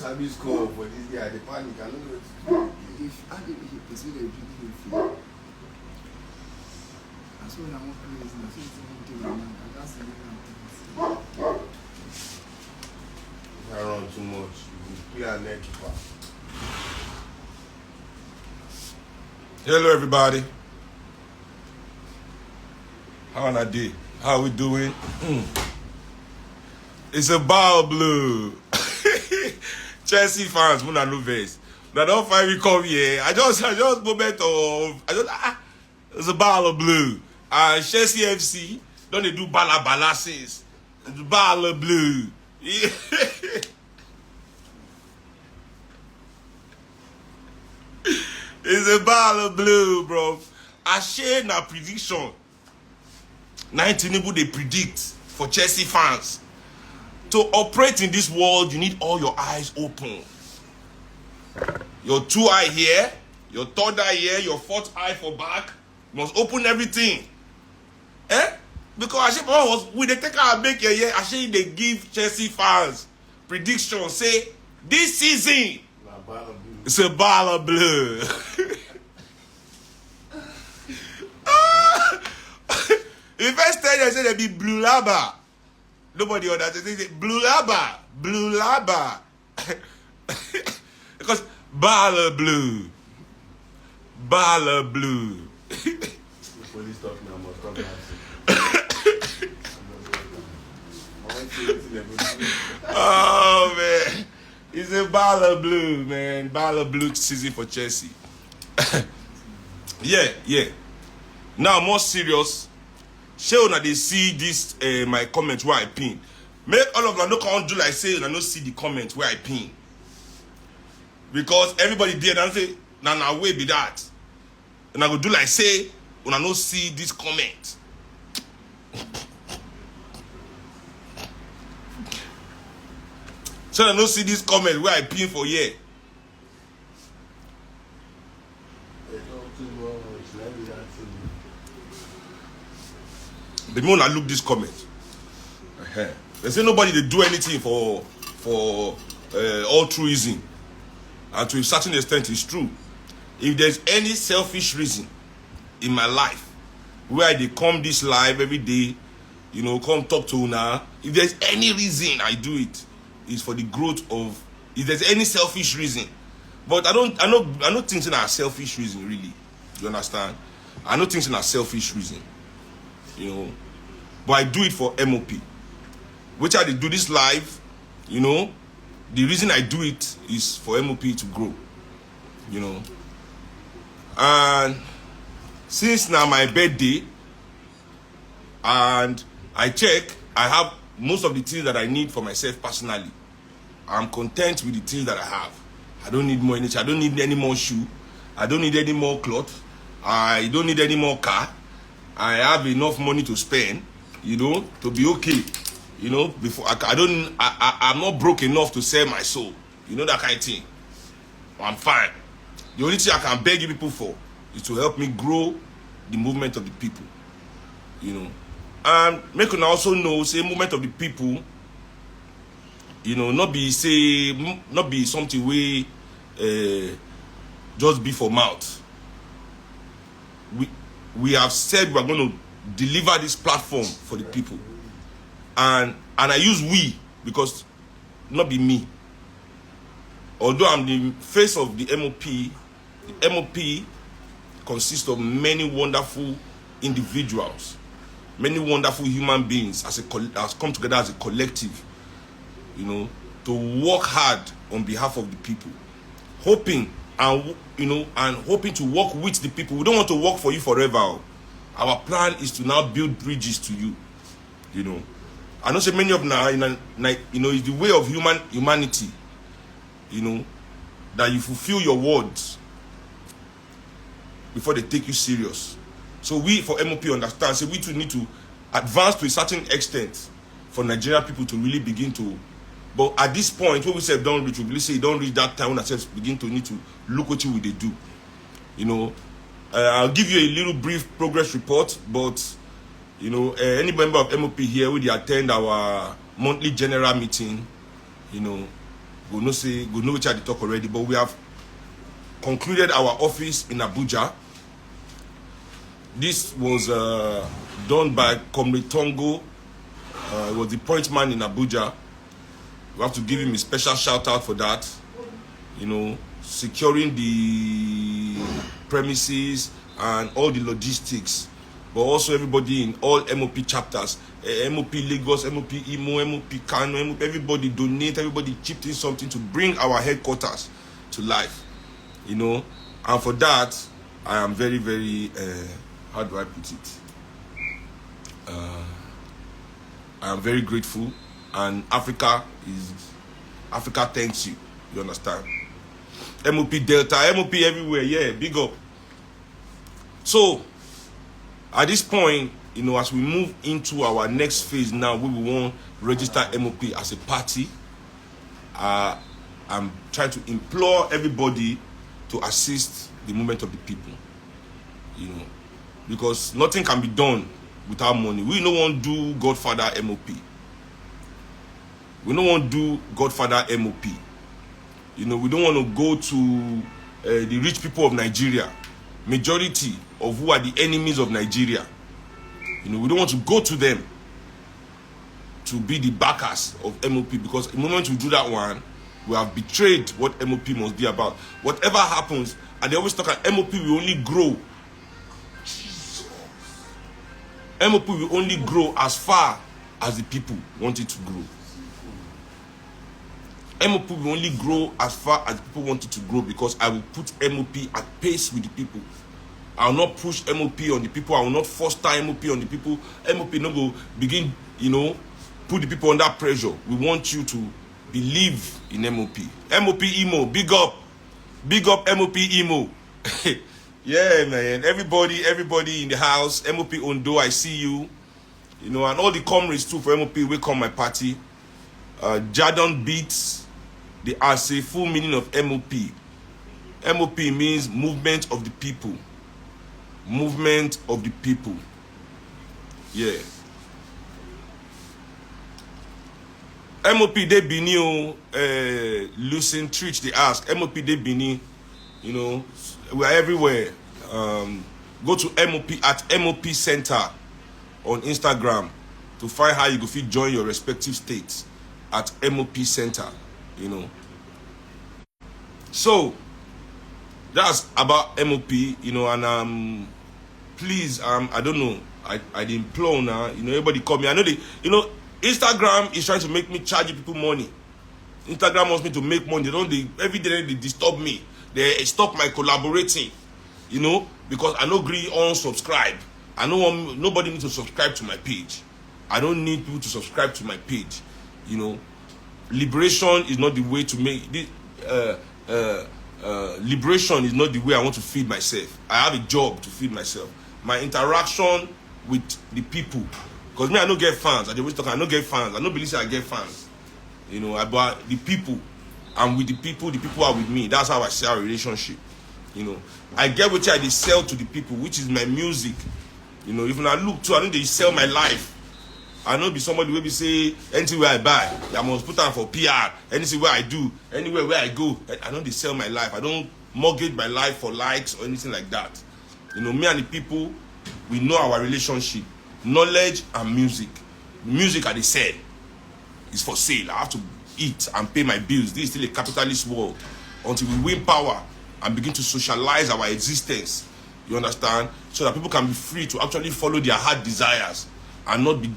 have this call for this guy. The panic. I don't know what to do. If I didn't hit this, we didn't feel. That's when I want crazy. That's what I'm doing. That's the reason. If I run too much, you will play a neck keeper. Hello, everybody. How are you? How we doing? It's a ball blue. Chelsea fans, Muna no verse. Now don't find me come here. I just moment of it's a ball of blue. Chelsea FC don't they do bala says. It's ball of blue. It's a ball of blue, bro. I share na prediction. 19 people they predict for Chelsea fans. To operate in this world, you need all your eyes open. Your 2 eye here, your 3rd eye here, your 4th eye for back. You must open everything. Because we they take our make here. Actually, they give Chelsea fans prediction. Say this season it's a ball of blue. The first time they say they be blue lava. Nobody understands. They say blue lava. Because ball of blue. Police talking about Oh man, it's a ball of blue, man. Ball of blue season for Chelsea. Yeah. Now more serious. Seun, they see this my comment where I pin. Make all of them no come do like say and no see the comment where I pin. Because everybody there and say, nah, way be that. And I go do like say when I no see this comment. So I no see this comment where I pin for here. The moment I look this comment, they say nobody they do anything for altruism, and to a certain extent it's true. If there's any selfish reason in my life where they come this live every day, come talk to Una, if there's any reason I do it, it's for the growth of. If there's any selfish reason, but I don't think it's a selfish reason really. You understand? I don't think it's a selfish reason. But I do it for MOP. Which I do this live, the reason I do it is for MOP to grow. And since now my birthday, and I check, I have most of the things that I need for myself personally. I'm content with the things that I have. I don't need more energy. I don't need any more shoe. I don't need any more clothes. I don't need any more car. I have enough money to spend, to be okay. Before I'm not broke enough to sell my soul. That kind of thing. I'm fine. The only thing I can beg you people for is to help me grow the movement of the people. And make you also know, say movement of the people, not be something we just be for mouth. We have said we're going to deliver this platform for the people. And I use we because not be me. Although I'm the face of the MOP consists of many wonderful individuals, many wonderful human beings has come together as a collective, to work hard on behalf of the people, hoping and hoping to work with the people. We don't want to work for you forever. Our plan is to now build bridges to you. I know so many of now, it's the way of humanity, that you fulfill your words before they take you serious. So we for MOP understand, so we too need to advance to a certain extent for Nigerian people to really begin to. But at this point, when we say don't reach, we really say don't reach that time when ourselves begin to need to look what you will they do. I'll give you a little brief progress report, but any member of MOP here will attend our monthly general meeting, go know which I talk already, but we have concluded our office in Abuja. This was done by Comrade Tongo. He was the point man in Abuja. We have to give him a special shout out for that. You know, securing the premises and all the logistics, but also everybody in all MOP chapters, MOP Lagos, MOP Imo, MOP Kano, MOP, everybody donate, everybody chipped in something to bring our headquarters to life, you know. And for that, I am very, very, how do I put it? I am very grateful, and Africa thanks you. You understand? MOP Delta, MOP everywhere, yeah, big up. So, at this point, you know, as we move into our next phase now, we will want to register MOP as a party. I'm trying to implore everybody to assist the movement of the people, you know, because nothing can be done without money. We don't want to do Godfather MOP. We don't want to do Godfather MOP. You know, we don't want to go to the rich people of Nigeria, majority of who are the enemies of Nigeria. You know, we don't want to go to them to be the backers of MOP, because the moment we do that one, we have betrayed what MOP must be about. Whatever happens, and they always talk about MOP will only grow. MOP will only grow as far as the people want it to grow. MOP will only grow as far as people want it to grow, because I will put MOP at pace with the people. I will not push MOP on the people. I will not foster MOP on the people. MOP no go begin, you know, put the people under pressure. We want you to believe in MOP. MOP Imo, big up. Big up MOP Imo. Yeah, man. Everybody in the house. MOP Ondo, I see you. You know, and all the comrades too for MOP will come my party. Jadon Beats, they are say full meaning of MOP. MOP means movement of the people. Movement of the people. Yeah. MOP de Bini, Lucien Trich, they ask. MOP de Bini, you know, we are everywhere. Go to MOP at MOP Center on Instagram to find how you go fit join your respective states at MOP Center, you know. So that's about MOP, you know, and please, I don't know, I implore now, you know, everybody call me. I know they, you know, Instagram is trying to make me charge people money. Instagram wants me to make money. Every day they disturb me. They stop my collaborating, you know, because I don't agree on subscribe. I don't want nobody needs to subscribe to my page. I don't need people to subscribe to my page, you know. Liberation is not the way to make this. Liberation is not the way I want to feed myself. I have a job to feed myself. My interaction with the people, because me, I don't get fans. I always talk, I don't get fans. I don't believe I get fans. You know, about the people. I'm with the people are with me. That's how I see our relationship. You know, I get what I sell to the people, which is my music. You know, even I look to, I know they sell my life. I know be somebody will be say, anything where I buy, I must put on for PR. Anything where I do, anywhere where I go, I know they sell my life. I don't mortgage my life for likes or anything like that. You know, me and the people, we know our relationship. Knowledge and music. Music, I they sell. It's for sale. I have to eat and pay my bills. This is still a capitalist world. Until we win power and begin to socialize our existence. You understand? So that people can be free to actually follow their heart desires and not be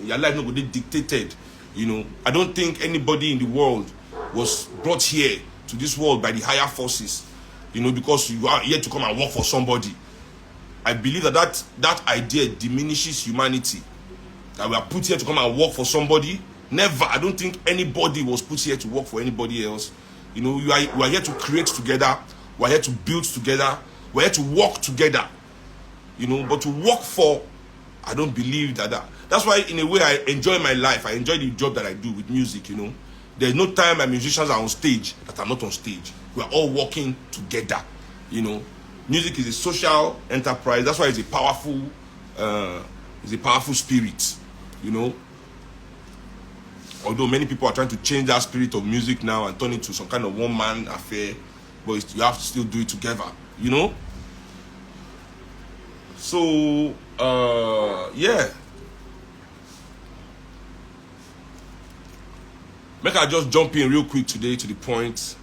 your life not be dictated. You know, I don't think anybody in the world was brought here to this world by the higher forces, you know, because you are here to come and work for somebody. I believe that idea diminishes humanity. That we are put here to come and work for somebody. Never. I don't think anybody was put here to work for anybody else. You know, we are here to create together. We are here to build together. We are here to work together. You know, but to work for, I don't believe that. That's why, in a way, I enjoy my life. I enjoy the job that I do with music, you know. There's no time my musicians are on stage that I'm not on stage. We are all working together, you know. Music is a social enterprise. That's why it's a powerful spirit, you know. Although many people are trying to change that spirit of music now and turn it to some kind of one-man affair, but you have to still do it together, you know? So, yeah. Make I just jump in real quick today to the point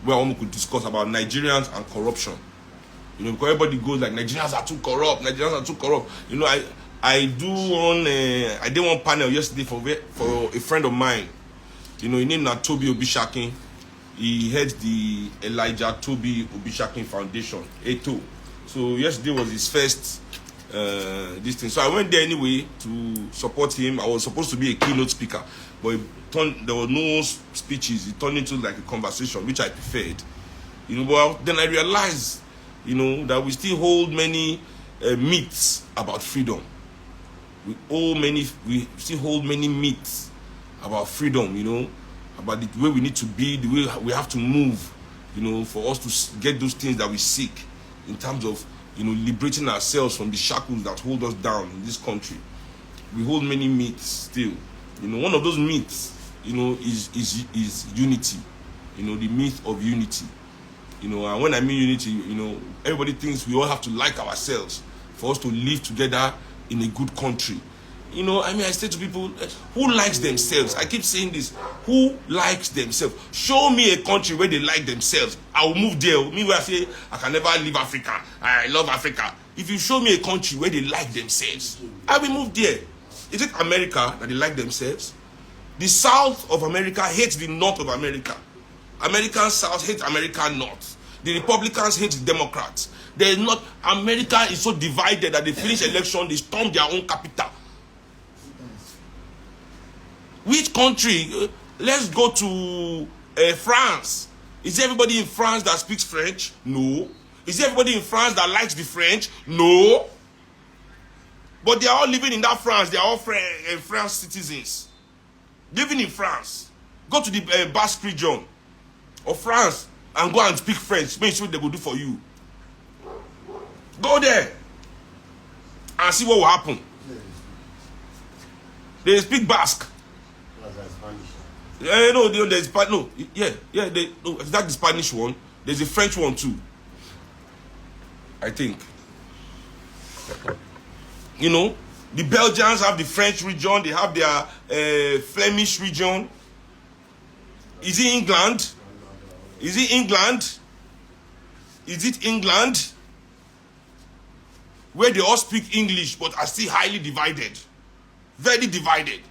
where we could discuss about Nigerians and corruption. You know, because everybody goes like, Nigerians are too corrupt, Nigerians are too corrupt. You know, I did one panel yesterday for a friend of mine. You know, his name is Toby Obishakin. He heads the Elijah Toby Obishakin Foundation, A2. So yesterday was his first this thing. So I went there anyway to support him. I was supposed to be a keynote speaker, but there were no speeches. It turned into like a conversation, which I preferred. You know, but then I realized, you know, that we still hold many myths about freedom. We still hold many myths about freedom, you know, about the way we need to be, the way we have to move, you know, for us to get those things that we seek in terms of, you know, liberating ourselves from the shackles that hold us down in this country. We hold many myths still. You know, one of those myths, you know, is unity. You know, the myth of unity. You know, and when I mean unity, you know, everybody thinks we all have to like ourselves for us to live together in a good country. You know, I mean, I say to people, who likes themselves? I keep saying this. Who likes themselves? Show me a country where they like themselves. I will move there. Me where I say, I can never leave Africa. I love Africa. If you show me a country where they like themselves, I will move there. Is it America that they like themselves? The South of America hates the North of America. American South hates American North. The Republicans hate the Democrats. There is not. America is so divided that they finish election, they storm their own capital. Which country? Let's go to France. Is everybody in France that speaks French? No. Is everybody in France that likes the French? No. But they are all living in that France. They are all France citizens. Living in France. Go to the Basque region of France and go and speak French. Make sure they will do for you. Go there and see what will happen. They speak Basque. No, there's no, yeah, no, is that the Spanish one? There's a French one too, I think. You know, the Belgians have the French region. They have their Flemish region. Is it England? Is it England? Is it England? Where they all speak English but are still highly divided. Very divided.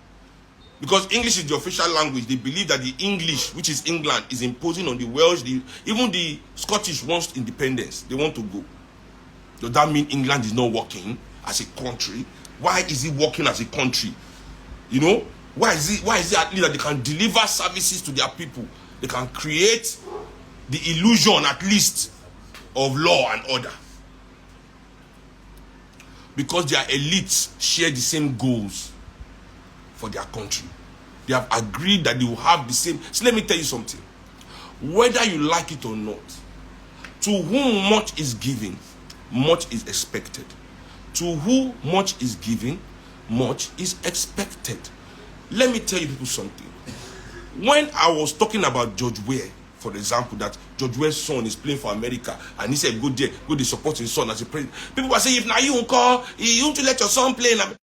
Because English is the official language. They believe that the English, which is England, is imposing on the Welsh. Even the Scottish wants independence. They want to go. Does that mean England is not working as a country? Why is it working as a country? You know? Why is it at least that they can deliver services to their people? They can create the illusion at least of law and order. Because their elites share the same goals for their country. They have agreed that they will have the same. So let me tell you something. Whether you like it or not, to whom much is given, much is expected. To whom much is given, much is expected. Let me tell you people something. When I was talking about George Weah, for example, that George Weah's son is playing for America, and he said, go there, go to support his son as a president. People were saying, if now you won't call, you want to let your son play in America.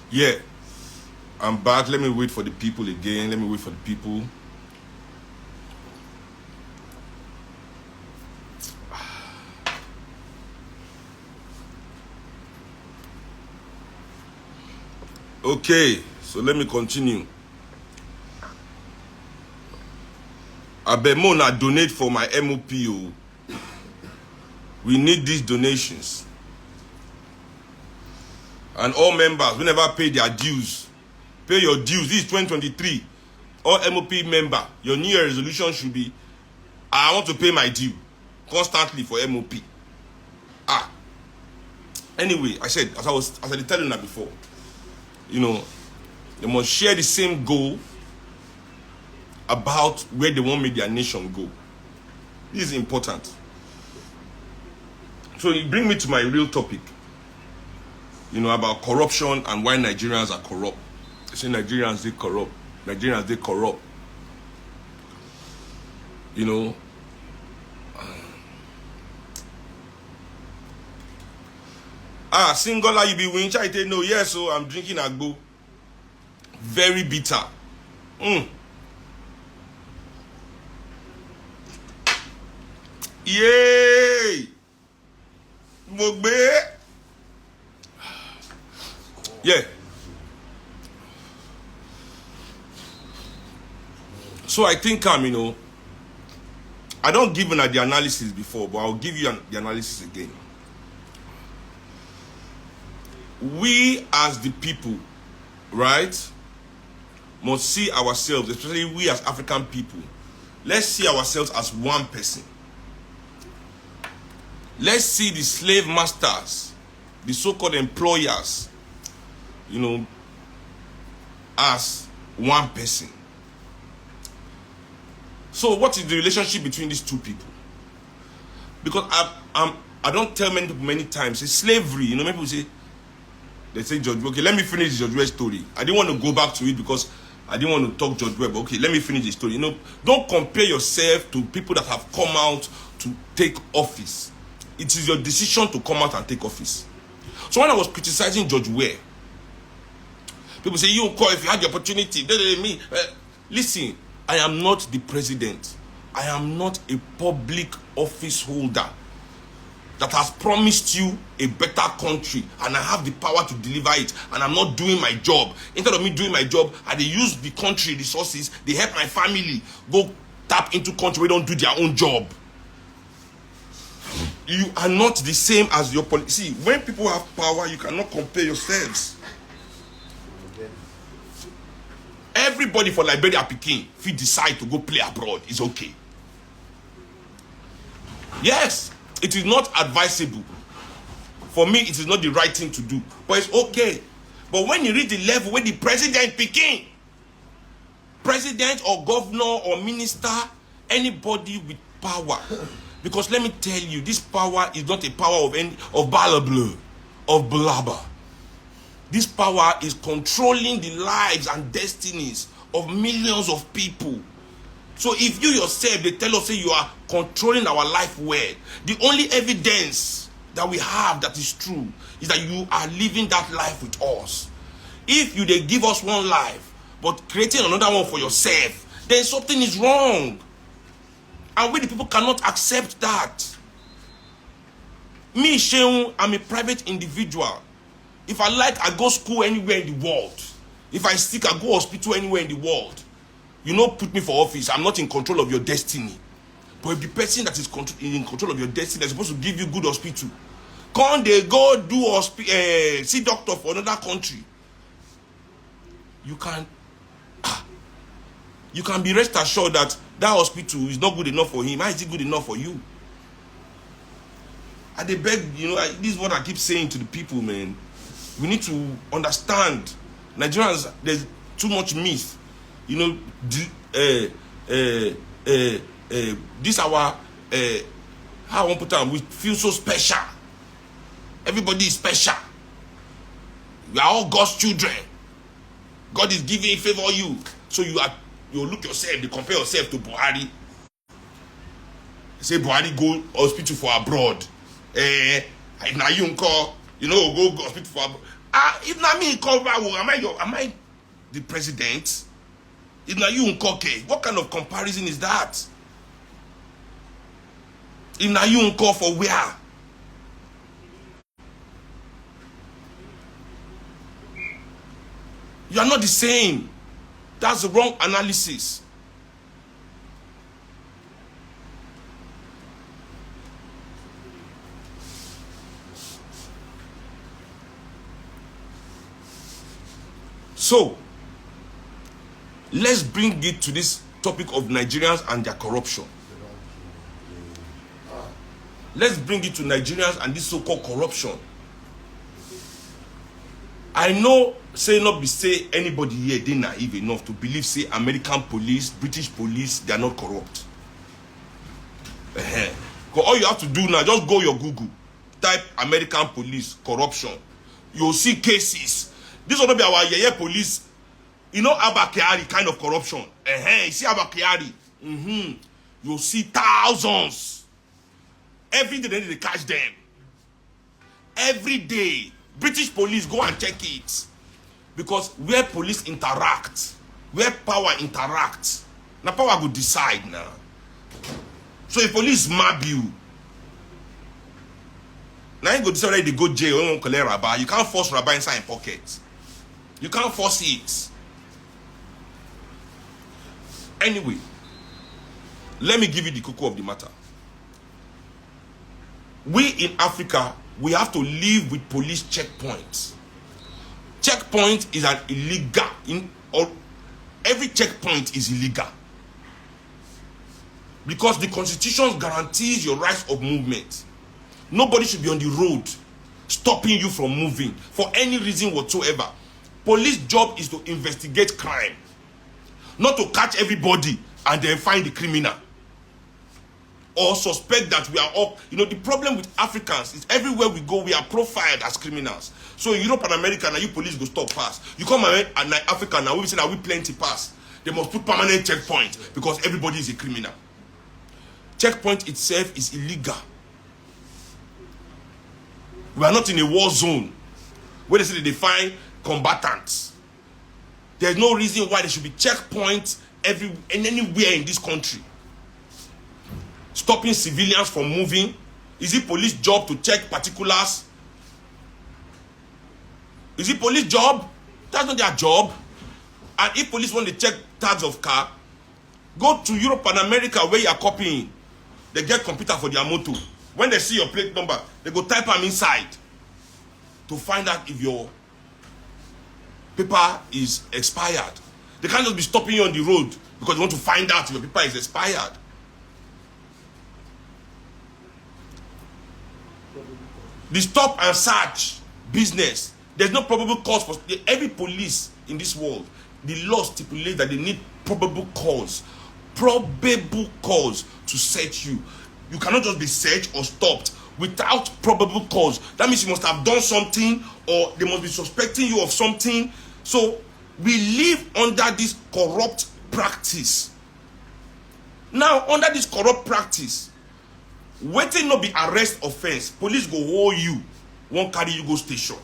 Yeah, I'm back. Let me wait for the people again. Let me wait for the people. Okay, so let me continue. Abemona donate for my MOPO. We need these donations. And all members, we never pay their dues. Pay your dues. This is 2023. All MOP member, your New Year resolution should be, I want to pay my due constantly for MOP. Anyway, I said, as I was telling you before, you know, they must share the same goal about where they want to make their nation go. This is important. So it brings me to my real topic, you know, about corruption and why Nigerians are corrupt. They say Nigerians, they corrupt. Nigerians, they corrupt. You know, singular, you be winch. I tell no, yes, so I'm drinking agbo. Very bitter. Yay! Mogbe. Yeah. So I think you know, I don't give you the analysis before, but I'll give you the analysis again. We as the people, right, must see ourselves, especially we as African people, let's see ourselves as one person. Let's see the slave masters, the so-called employers, you know, as one person. So what is the relationship between these two people? Because I don't tell many people many times, it's slavery. You know, many people say, they say George, okay, let me finish the George Weah story. I didn't want to go back to it because I didn't want to talk George Weah, but okay, let me finish the story. You know, don't compare yourself to people that have come out to take office. It is your decision to come out and take office. So when I was criticizing George Weah, people say, you call if you had the opportunity. Listen, I am not the president. I am not a public office holder that has promised you a better country, and I have the power to deliver it, and I'm not doing my job. Instead of me doing my job, I use the country resources, they help my family go tap into country where they don't do their own job. You are not the same as your policy. See, when people have power, you cannot compare yourselves. Everybody for Liberia Peking, if you decide to go play abroad, is okay. Yes, it is not advisable. For me, it is not the right thing to do, but it's okay. But when you reach the level where the president Peking, president or governor or minister, anybody with power, because let me tell you, this power is not a power of blabber. This power is controlling the lives and destinies of millions of people. So if you yourself, they tell us say you are controlling our life well, the only evidence that we have that is true is that you are living that life with us. If they give us one life, but creating another one for yourself, then something is wrong. And we the people cannot accept that. Me, Seun, I'm a private individual. If I like, I go school anywhere in the world. If I sick, I go hospital anywhere in the world. You know, put me for office. I'm not in control of your destiny. But if the person that is in control of your destiny is supposed to give you good hospital, can't they go do see doctor for another country? You can be rest assured that hospital is not good enough for him. How is it good enough for you? And they beg, you know, this is what I keep saying to the people, man. We need to understand, Nigerians, there's too much myth. You know, this our, how I want to put it, we feel so special. Everybody is special. We are all God's children. God is giving favor you. So you look yourself, you compare yourself to Buhari. Say Buhari go hospital for abroad. Now you call, you know, go hospital for abroad. If not me cover, am I the president? If not you Nkoke, what kind of comparison is that? If not you Nko for where? You are not the same. That's the wrong analysis. So, let's bring it to this topic of Nigerians and their corruption. Let's bring it to Nigerians and this so-called corruption. I know, say not be say anybody here, they naive enough to believe, say American police, British police, they are not corrupt. Because all you have to do now, just go your Google, type American police corruption. You'll see cases. This will not be our yeye police. You know Abakari kind of corruption. You see Abakari. You'll see thousands. Every day they catch them. Every day. British police go and check it. Because where police interact, where power interacts, now power will decide now. So if police mab you, now you go decide whether they go jail or don't collect rabbi. You can't force rabbi inside your pocket. You can't force it. Anyway, let me give you the cocoa of the matter. We in Africa, we have to live with police checkpoints. Checkpoint is an illegal, every checkpoint is illegal. Because the Constitution guarantees your rights of movement. Nobody should be on the road stopping you from moving for any reason whatsoever. Police job is to investigate crime, not to catch everybody and then find the criminal or suspect that we are up. You know, the problem with Africans is everywhere we go, we are profiled as criminals. So in Europe and America, now you police go stop pass. You come and Africa now, we say that we plenty pass. They must put permanent checkpoint because everybody is a criminal. Checkpoint itself is illegal. We are not in a war zone where they say they find combatants. There's no reason why there should be checkpoints anywhere in this country. Stopping civilians from moving. Is it police job to check particulars? Is it police job? That's not their job. And if police want to check tags of car, go to Europe and America where you are copying. They get computer for their motor. When they see your plate number, they go type them inside to find out if your paper is expired. They can't just be stopping you on the road because they want to find out if your paper is expired. The stop and search business, there's no probable cause for every police in this world. The law stipulates that they need probable cause to search you. You cannot just be searched or stopped without probable cause. That means you must have done something or they must be suspecting you of something. So we live under this corrupt practice. Now, under this corrupt practice, waiting not be arrest offense, police go hold you, won't carry you go station.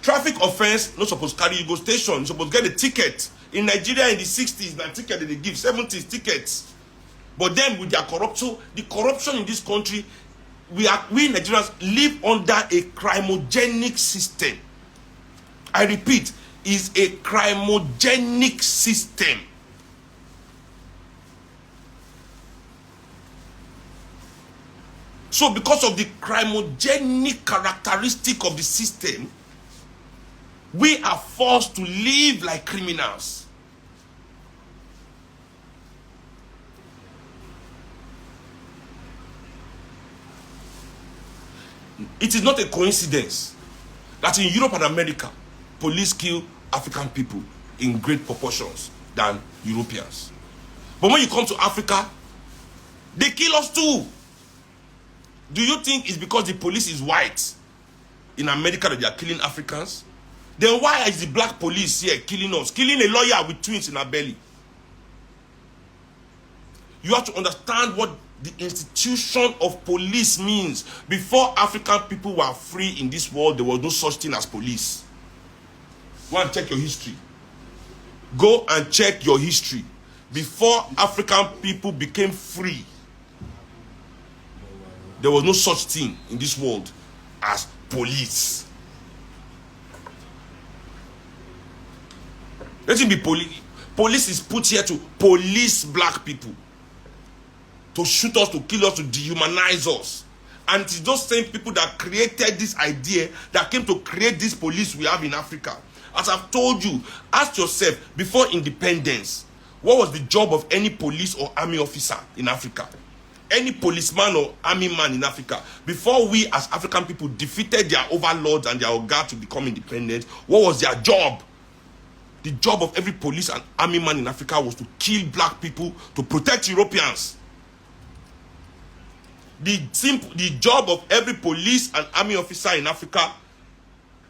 Traffic offense, not supposed to carry you go station, you're supposed to get a ticket. In Nigeria in the 60s, that ticket that they give, 70s tickets. But then with their corruption, the corruption in this country, we Nigerians live under a crimogenic system. I repeat, is a crimogenic system. So because of the crimogenic characteristic of the system, we are forced to live like criminals. It is not a coincidence that in Europe and America, police kill African people in great proportions than Europeans. But when you come to Africa, they kill us too. Do you think it's because the police is white in America that they are killing Africans? Then why is the black police here killing us? Killing a lawyer with twins in her belly. You have to understand what the institution of police means. Before African people were free in this world, there was no such thing as police. Go and check your history. Go and check your history. Before African people became free, there was no such thing in this world as police. Let it be police. Police is put here to police black people, to shoot us, to kill us, to dehumanize us. And it is those same people that created this idea that came to create this police we have in Africa. As I've told you, ask yourself, before independence, what was the job of any police or army officer in Africa? Any policeman or army man in Africa, before we as African people defeated their overlords and their oga to become independent, what was their job? The job of every police and army man in Africa was to kill black people to protect Europeans. The job of every police and army officer in Africa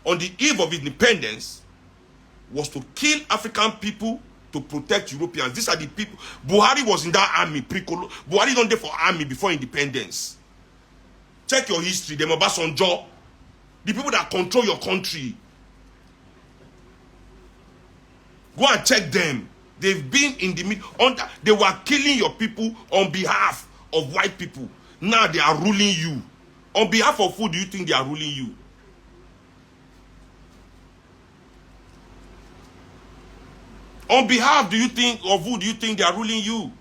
on the eve of independence was to kill African people to protect Europeans. These are the people. Buhari was in that army. Buhari don't there for army before independence. Check your history. Them Obasanjo, the people that control your country. Go and check them. They've been in the middle. They were killing your people on behalf of white people. Now they are ruling you. On behalf of who do you think they are ruling you? On behalf of who do you think they are ruling you?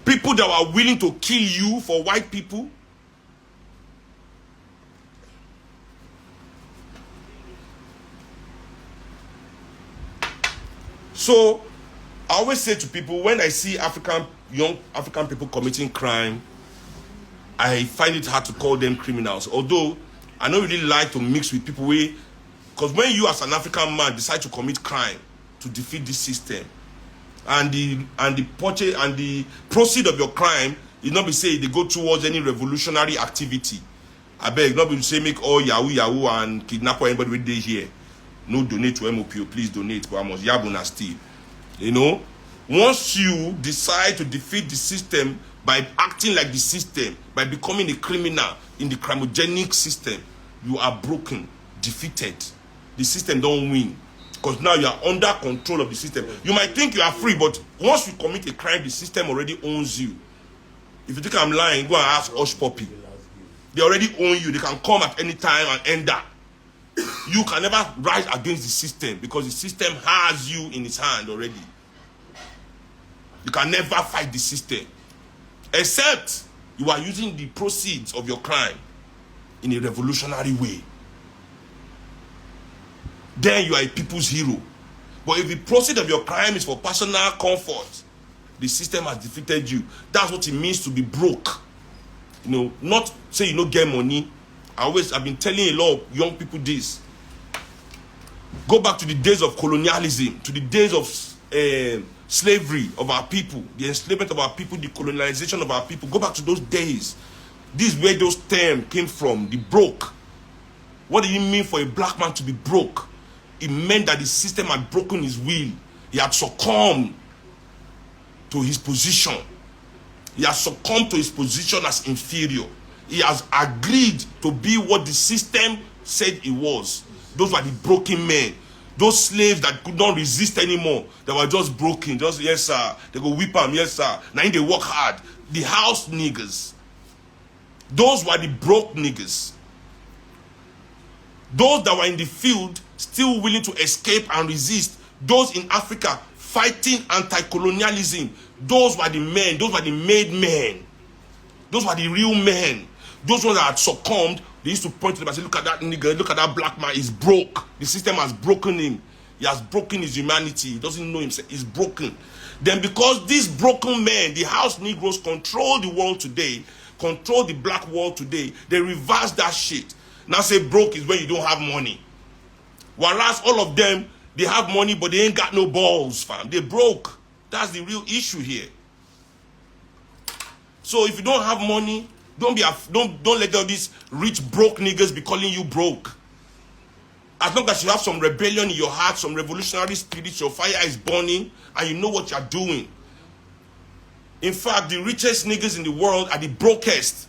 People that were willing to kill you for white people? So, I always say to people, when I see young African people committing crime, I find it hard to call them criminals. Although, I don't really like to mix with people because when you as an African man decide to commit crime to defeat this system, and the proceed of your crime, you not be saying they go towards any revolutionary activity. I beg, not be say make all Yahoo and kidnap anybody with day here. No donate to MOPO, please donate. But I must yabuna still. You know, once you decide to defeat the system by acting like the system, by becoming a criminal in the crimogenic system, you are broken, defeated. The system don't win. Because now you are under control of the system. You might think you are free, but once you commit a crime, the system already owns you. If you think I'm lying, go and ask Hush Puppy. They already own you. They can come at any time and end that. You can never rise against the system because the system has you in its hand already. You can never fight the system. Except you are using the proceeds of your crime in a revolutionary way. Then you are a people's hero. But if the proceeds of your crime is for personal comfort, the system has defeated you. That's what it means to be broke. You know, not say you don't get money. I've been telling a lot of young people this. Go back to the days of colonialism, to the days of slavery of our people, the enslavement of our people, the colonization of our people. Go back to those days. This is where those terms came from, the broke. What do you mean for a black man to be broke? It meant that the system had broken his will. He had succumbed to his position. He has succumbed to his position as inferior. He has agreed to be what the system said he was. Those were the broken men. Those slaves that could not resist anymore. They were just broken. Just, yes, sir. They go whip them, yes, sir. Now they work hard. The house niggas. Those were the broke niggas. Those that were in the field, still willing to escape and resist. Those in Africa, fighting anti-colonialism. Those were the men. Those were the made men. Those were the real men. Those ones that had succumbed, they used to point to them and say, look at that nigga, look at that black man, he's broke. The system has broken him. He has broken his humanity. He doesn't know himself. He's broken. Then because these broken men, the house Negroes, control the world today, control the black world today, they reverse that shit. Now say broke is when you don't have money. Whereas all of them, they have money, but they ain't got no balls, fam. They broke. That's the real issue here. So if you don't have money, don't let all these rich broke niggas be calling you broke. As long as you have some rebellion in your heart, some revolutionary spirit, your fire is burning, and you know what you're doing. In fact, the richest niggas in the world are the brokest.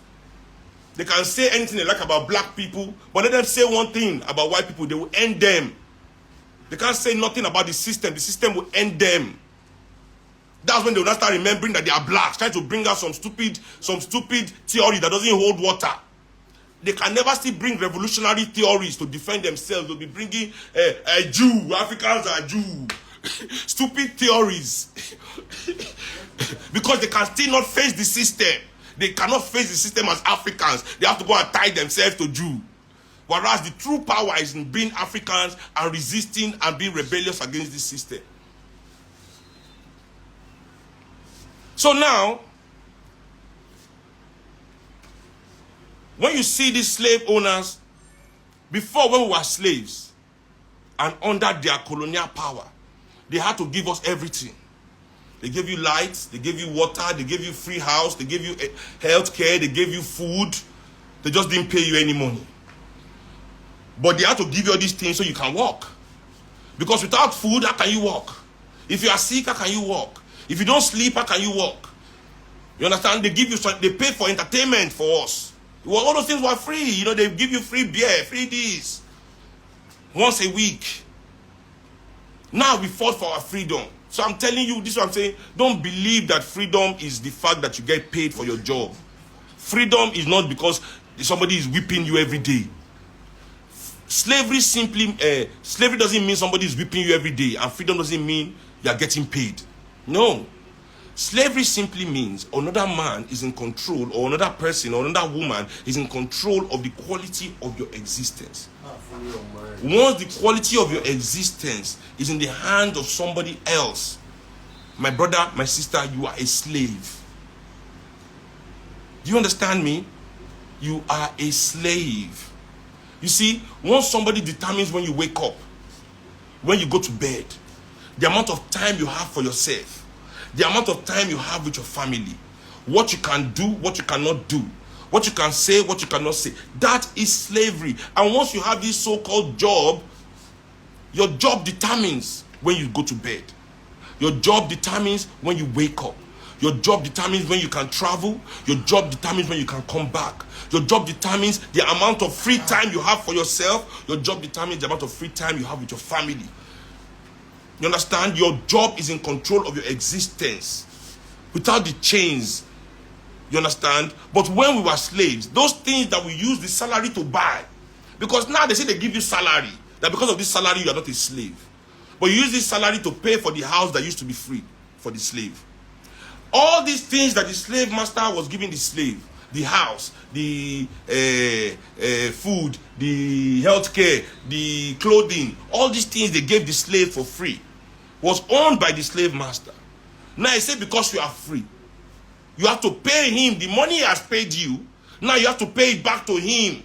They can say anything they like about black people, but let them say one thing about white people, they will end them. They can't say nothing about the system will end them. That's when they will not start remembering that they are blacks, trying to bring out some stupid theory that doesn't hold water. They can never still bring revolutionary theories to defend themselves. They'll be bringing a Jew, Africans are Jew. Stupid theories. Because they can still not face the system. They cannot face the system as Africans. They have to go and tie themselves to Jew. Whereas the true power is in being Africans and resisting and being rebellious against this system. So now, when you see these slave owners, before when we were slaves and under their colonial power, they had to give us everything. They gave you lights, they gave you water, they gave you free house, they gave you health care, they gave you food. They just didn't pay you any money. But they had to give you all these things so you can walk. Because without food, how can you walk? If you are sick, how can you walk? If you don't sleep, how can you walk? You understand? They give you, they pay for entertainment for us. Well, all those things were free. You know, they give you free beer, free this. Once a week. Now we fought for our freedom. So I'm telling you, this is what I'm saying. Don't believe that freedom is the fact that you get paid for your job. Freedom is not because somebody is whipping you every day. Slavery doesn't mean somebody is whipping you every day, and freedom doesn't mean you are getting paid. No. Slavery simply means another man is in control, or another person or another woman is in control of the quality of your existence. Once the quality of your existence is in the hand of somebody else, my brother, my sister, you are a slave. Do you understand me? You are a slave. You see, once somebody determines when you wake up, when you go to bed, the amount of time you have for yourself, the amount of time you have with your family, what you can do, what you cannot do, what you can say, what you cannot say, that is slavery. And once you have this so-called job, your job determines when you go to bed. Your job determines when you wake up. Your job determines when you can travel. Your job determines when you can come back. Your job determines the amount of free time you have for yourself. Your job determines the amount of free time you have with your family. You understand? Your job is in control of your existence. Without the chains. You understand? But when we were slaves, those things that we use the salary to buy. Because now they say they give you salary. That because of this salary you are not a slave. But you use this salary to pay for the house that used to be free for the slave. All these things that the slave master was giving the slave, the house, the food, the healthcare, the clothing, all these things they gave the slave for free, was owned by the slave master. Now I say because you are free, you have to pay him. The money he has paid you, now you have to pay it back to him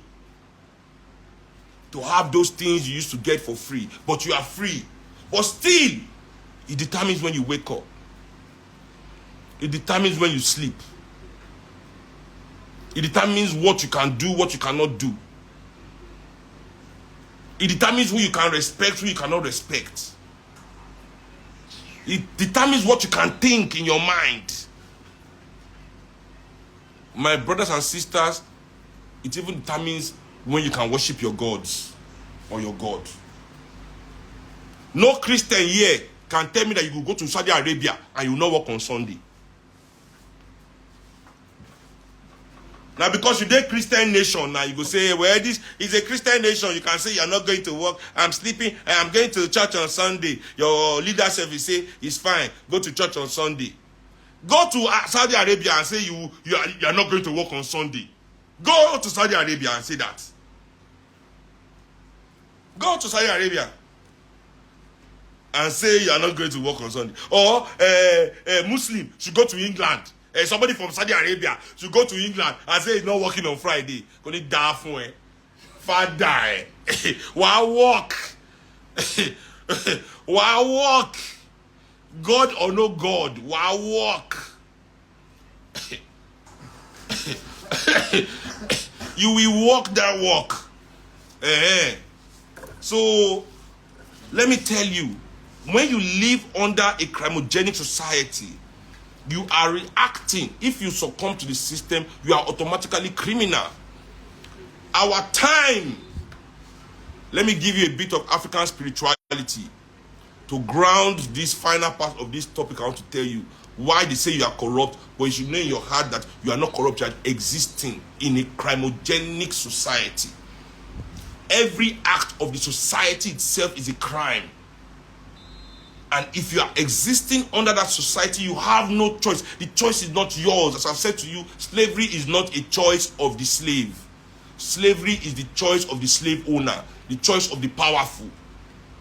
to have those things you used to get for free. But you are free. But still, it determines when you wake up. It determines when you sleep. It determines what you can do, what you cannot do. It determines who you can respect, who you cannot respect. It determines what you can think in your mind. My brothers and sisters, it even determines when you can worship your gods or your God. No Christian here can tell me that you will go to Saudi Arabia and you will not work on Sunday. Now, because you're a Christian nation, now you go say, well, this is a Christian nation. You can say you're not going to work. I'm sleeping. I'm going to church on Sunday. Your leadership will say, it's fine. Go to church on Sunday. Go to Saudi Arabia and say you are not going to work on Sunday. Go to Saudi Arabia and say that. Go to Saudi Arabia and say you are not going to work on Sunday. Or a Muslim should go to England. Somebody from Saudi Arabia should go to England and say he's not working on Friday. Gonna die for it. Father. Why walk? Why walk? God or no God? Why walk? You will walk that walk. So let me tell you, when you live under a crimogenic society, you are reacting. If you succumb to the system, you are automatically criminal. Our time, let me give you a bit of African spirituality to ground this final part of this topic. I want to tell you why they say you are corrupt, but you should know in your heart that you are not corrupt. You are existing in a crimogenic society. Every act of the society itself is a crime. And if you are existing under that society, you have no choice. The choice is not yours. As I've said to you, slavery is not a choice of the slave. Slavery is the choice of the slave owner, the choice of the powerful.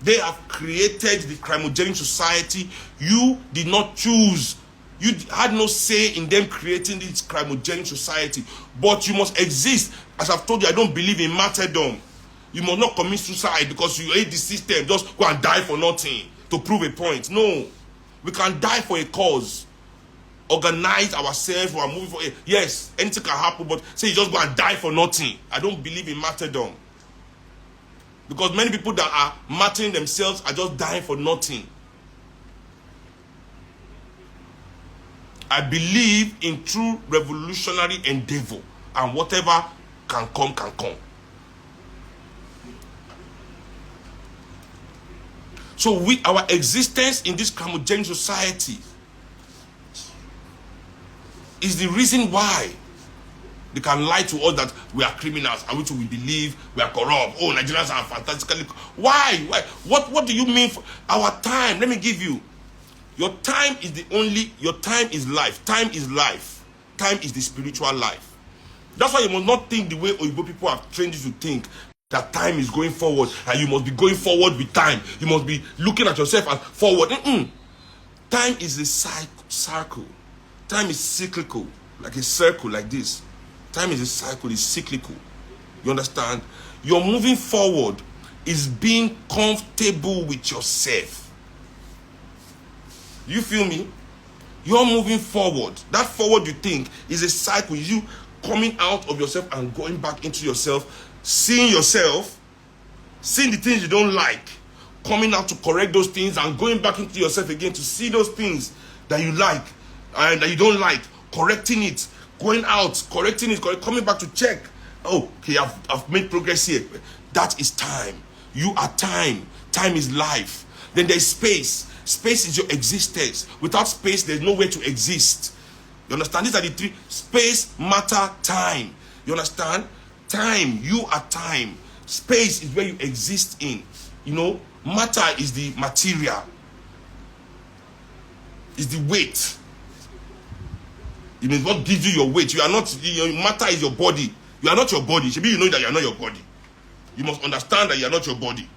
They have created the crimogenic society. You did not choose. You had no say in them creating this crimogenic society. But you must exist. As I've told you, I don't believe in martyrdom. You must not commit suicide because you hate the system. Just go and die for nothing to prove a point. No. We can die for a cause. Organize ourselves. We are moving for it. Yes, anything can happen, but say you just go and die for nothing. I don't believe in martyrdom. Because many people that are martyring themselves are just dying for nothing. I believe in true revolutionary endeavor, and whatever can come, can come. So our existence in this crimogenic society is the reason why they can lie to us that we are criminals and which we believe we are corrupt. Oh, Nigerians are fantastically. Why? What do you mean for our time? Let me give you. Your time is your time is life. Time is life. Time is the spiritual life. That's why you must not think the way Oyibo people have trained you to think, that time is going forward and you must be going forward with time. You must be looking at yourself as forward. Time is a cycle. Time is cyclical, like a circle like this. Time is a cycle, it's cyclical. You understand? Your moving forward is being comfortable with yourself. You feel me? You're moving forward. That forward you think is a cycle. You coming out of yourself and going back into yourself, seeing yourself, seeing the things you don't like, coming out to correct those things and going back into yourself again to see those things that you like and that you don't like, correcting it, going out, correcting it, coming back to check. Oh, okay, I've made progress here. That is time. You are time. Time is life. Then there's space. Space is your existence. Without space, there's nowhere to exist. You understand? These are the three. Space, matter, time. You understand? Time. You are time. Space is where you exist in. You know, matter is the material. Is the weight. It means what gives you your weight. You are not, your matter is your body. You are not your body. Maybe you know that you are not your body. You must understand that you are not your body.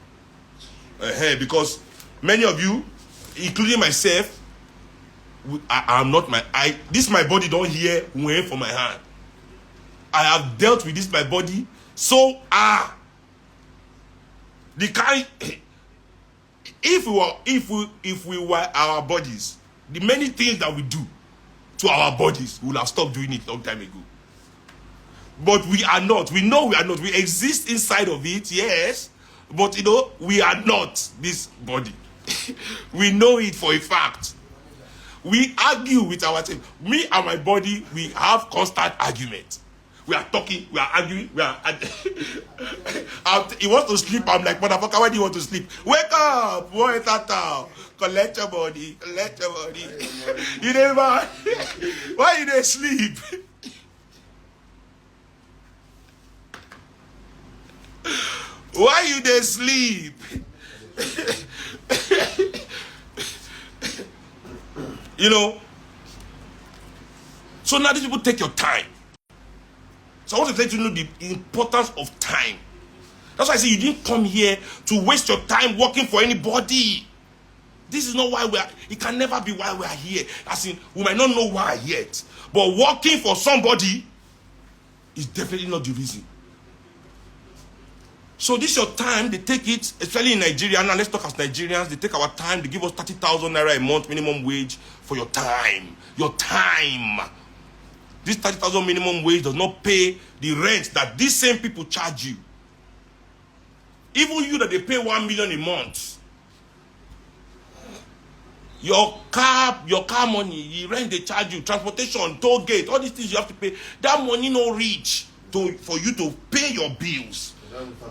Because many of you, including myself, I am not this my body don't hear way for my hand. I have dealt with this my body. So the kind if we were our bodies, the many things that we do to our bodies, we would have stopped doing it long time ago. But we are not. We know we are not. We exist inside of it, yes. But you know, we are not this body. We know it for a fact. We argue with our team. Me and my body, we have constant argument. We are talking, we are arguing, he wants to sleep. I'm like, motherfucker, why do you want to sleep? Wake up! Boy, tata. Collect your body. Collect your body. You never. Why you dey sleep? Why you dey sleep? You know. So now these people take your time. So I want to let you know the importance of time. That's why I say you didn't come here to waste your time working for anybody. This is not why we are. It can never be why we are here. As in, we might not know why yet. But working for somebody is definitely not the reason. So this is your time. They take it, especially in Nigeria. Now let's talk as Nigerians. They take our time. They give us 30,000 naira a month minimum wage for your time. Your time. This 30,000 minimum wage does not pay the rent that these same people charge you. Even you that they pay 1 million a month. Your car money, you rent, they charge you, transportation, toll gate, all these things you have to pay. That money no reach for you to pay your bills.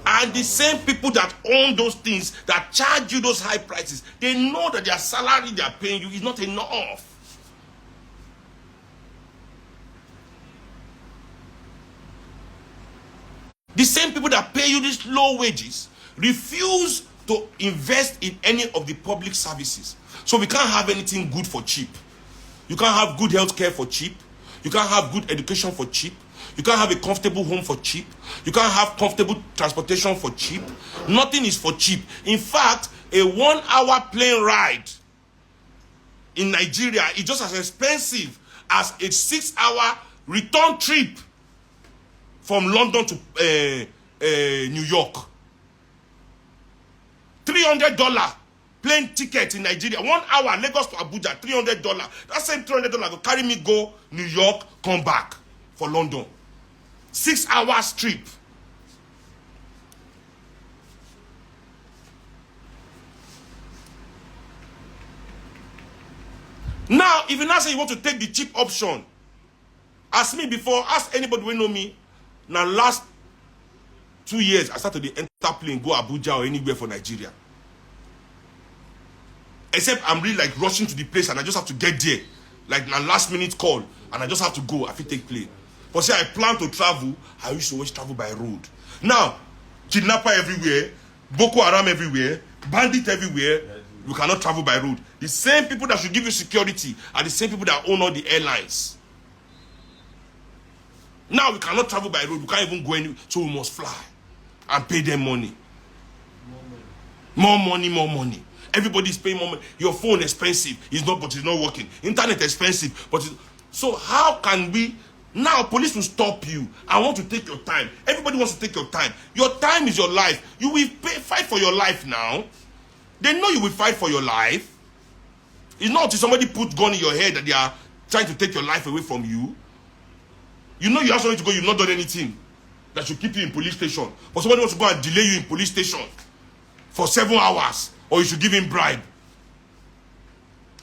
And the same people that own those things, that charge you those high prices, they know that their salary they are paying you is not enough. The same people that pay you these low wages refuse to invest in any of the public services. So we can't have anything good for cheap. You can't have good health care for cheap. You can't have good education for cheap. You can't have a comfortable home for cheap. You can't have comfortable transportation for cheap. Nothing is for cheap. In fact, a 1 hour plane ride in Nigeria is just as expensive as a 6 hour return trip from London to New York. $300 plane ticket in Nigeria. 1 hour, Lagos to Abuja, $300. That same $300 will carry me go New York, come back for London. 6 hours trip. Now, if you now say you want to take the cheap option, ask me before, ask anybody who know me. Now, last 2 years, I started to enter plane, go Abuja or anywhere for Nigeria. Except I'm really like rushing to the place and I just have to get there. Like my last minute call and I just have to go. I feel take plane. But say I plan to travel, I used to always travel by road. Now, kidnapper everywhere, Boko Haram everywhere, bandit everywhere, you cannot travel by road. The same people that should give you security are the same people that own all the airlines. Now we cannot travel by road, we can't even go anywhere, so we must fly and pay them money. More money. Everybody's paying more money. Your phone expensive, but it's not working. Internet expensive, but so how can we now? Police will stop you. I want to take your time. Everybody wants to take your time. Your time is your life. You will fight for your life now. They know you will fight for your life. It's not until somebody put gun in your head that they are trying to take your life away from you. You know you have somewhere to go, you've not done anything that should keep you in police station. But somebody wants to go and delay you in police station for 7 hours, or you should give him bribe.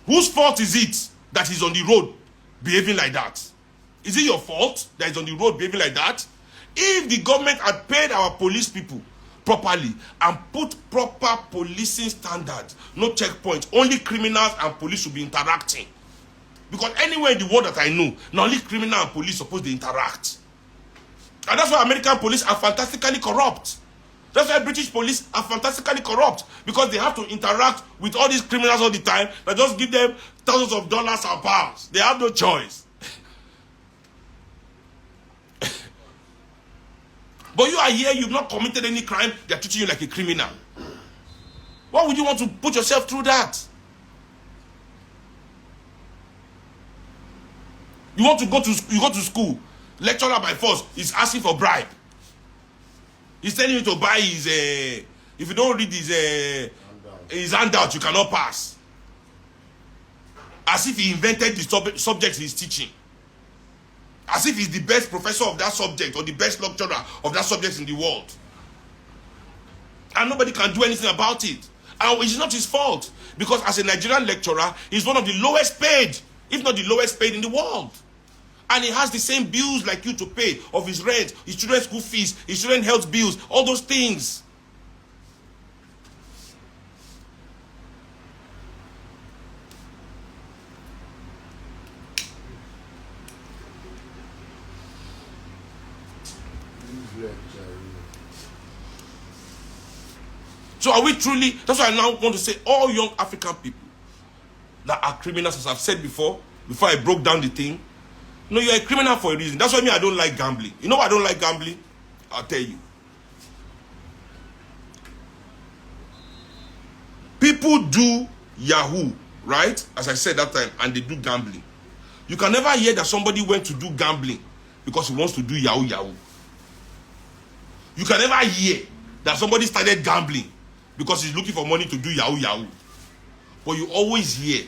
Whose fault is it that he's on the road behaving like that? Is it your fault that he's on the road behaving like that? If the government had paid our police people properly and put proper policing standards, no checkpoints, only criminals and police should be interacting. Because anywhere in the world that I know, not only criminal and police supposed to interact. And that's why American police are fantastically corrupt. That's why British police are fantastically corrupt. Because they have to interact with all these criminals all the time that just give them thousands of dollars or pounds. They have no choice. But you are here, you've not committed any crime, they're treating you like a criminal. Why would you want to put yourself through that? You want to go to school, lecturer by force is asking for bribe. He's telling you to buy his if you don't read his handout, you cannot pass. As if he invented the subject he's teaching. As if he's the best professor of that subject or the best lecturer of that subject in the world. And nobody can do anything about it. And it's not his fault. Because as a Nigerian lecturer, he's one of the lowest paid, if not the lowest paid in the world. And he has the same bills like you to pay of his rent, his children's school fees, his children's health bills, all those things. So are we truly, that's why I now want to say all young African people that are criminals, as I've said before I broke down the thing. No, you're a criminal for a reason. That's why I don't like gambling. You know why I don't like gambling? I'll tell you. People do Yahoo, right? As I said that time, and they do gambling. You can never hear that somebody went to do gambling because he wants to do Yahoo. You can never hear that somebody started gambling because he's looking for money to do Yahoo. But you always hear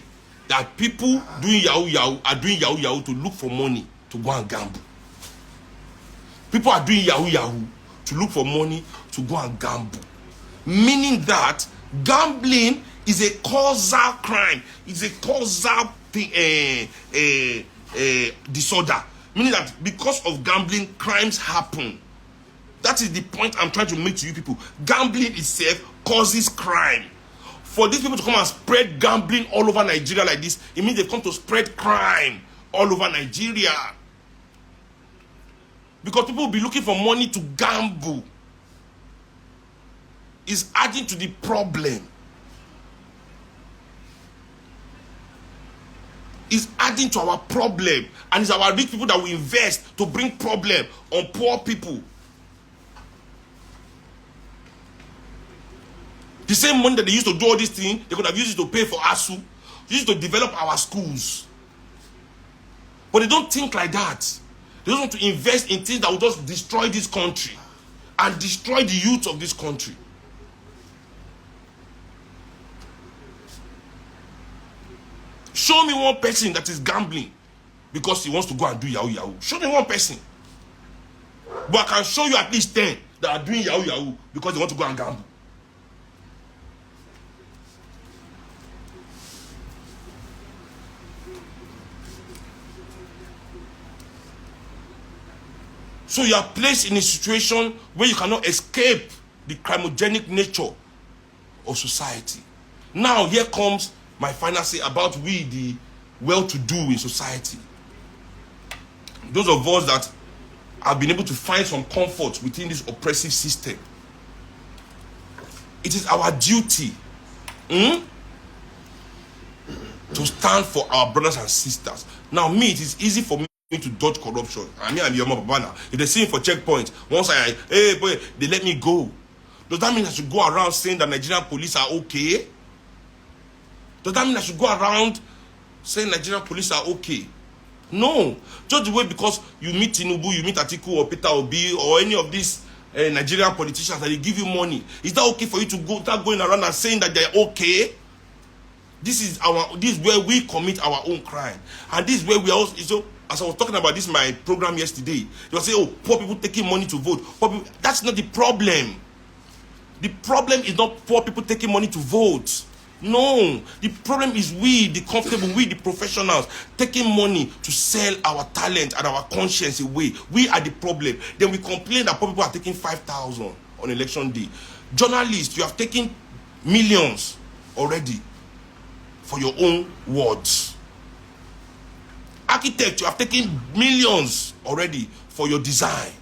that people doing Yahoo are doing Yahoo to look for money to go and gamble. People are doing Yahoo to look for money to go and gamble. Meaning that gambling is a causal crime. It's a causal disorder. Meaning that because of gambling, crimes happen. That is the point I'm trying to make to you people. Gambling itself causes crime. For these people to come and spread gambling all over Nigeria like this, it means they've come to spread crime all over Nigeria. Because people will be looking for money to gamble. It's adding to the problem. It's adding to our problem. And it's our rich people that we invest to bring problem on poor people. The same money that they used to do all these things, they could have used it to pay for ASU, used to develop our schools. But they don't think like that. They don't want to invest in things that will just destroy this country and destroy the youth of this country. Show me one person that is gambling because he wants to go and do yahoo yahoo. Show me one person. But I can show you at least 10 that are doing yahoo yahoo because they want to go and gamble. So you are placed in a situation where you cannot escape the crimogenic nature of society. Now here comes my final say about we, the well-to-do in society. Those of us that have been able to find some comfort within this oppressive system. It is our duty to stand for our brothers and sisters. Now me, it is easy for me to dodge corruption. I mean, I'm your mama now. If they see me for checkpoint, once hey boy, they let me go. Does that mean I should go around saying that Nigerian police are okay? Does that mean I should go around saying Nigerian police are okay? No. Just the way because you meet Tinubu, you meet Atiku or Peter Obi or any of these Nigerian politicians that they give you money. Is that okay for you to go start going around and saying that they're okay? This is where we commit our own crime. And this is where we also, so as I was talking about this in my program yesterday, they were saying, oh, poor people taking money to vote. Poor people. That's not the problem. The problem is not poor people taking money to vote. No, the problem is we, the comfortable, we, the professionals, taking money to sell our talent and our conscience away. We are the problem. Then we complain that poor people are taking 5,000 on election day. Journalists, you have taken millions already for your own words. Architect, you have taken millions already for your design.